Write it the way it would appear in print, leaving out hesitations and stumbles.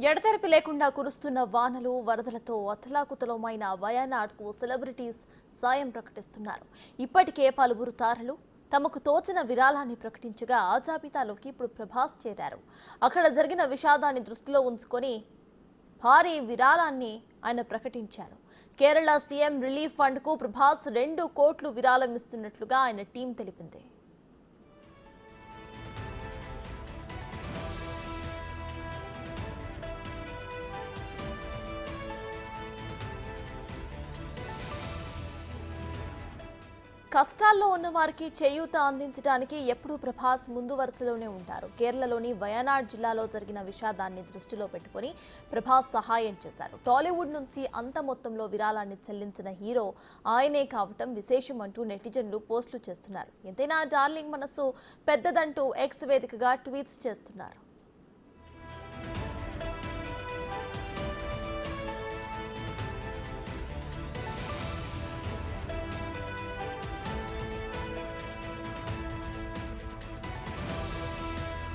ఎడతెరిపి లేకుండా కురుస్తున్న వానలు వరదలతో అతలాకుతలమైన వయనాడ్కు సెలబ్రిటీస్ సాయం ప్రకటిస్తున్నారు. ఇప్పటికే పలువురు తారలు తమకు తోచిన విరాళాన్ని ప్రకటించగా ఆ జాబితాలోకి ఇప్పుడు ప్రభాస్ చేరారు. అక్కడ జరిగిన విషాదాన్ని దృష్టిలో ఉంచుకొని భారీ విరాళాన్ని ఆయన ప్రకటించారు. కేరళ సీఎం రిలీఫ్ ఫండ్కు ప్రభాస్ 2 కోట్లు విరాళం ఇస్తున్నట్లుగా ఆయన టీం తెలిపింది. కష్టాల్లో ఉన్న వారికి చేయూత అందించడానికి ఎప్పుడూ ప్రభాస్ ముందు వరుసలోనే ఉంటారు. కేరళలోని వయనాడ్ జిల్లాలో జరిగిన విషాదాన్ని దృష్టిలో పెట్టుకుని ప్రభాస్ సహాయం చేశారు. టాలీవుడ్ నుంచి అంత మొత్తంలో విరాళాన్ని చెల్లించిన హీరో ఆయనే కావటం విశేషం అంటూ నెటిజన్లు పోస్టులు చేస్తున్నారు. ఎంతైనా డార్లింగ్ మనసు పెద్దదంటూ ఎక్స్ వేదికగా ట్వీట్స్ చేస్తున్నారు.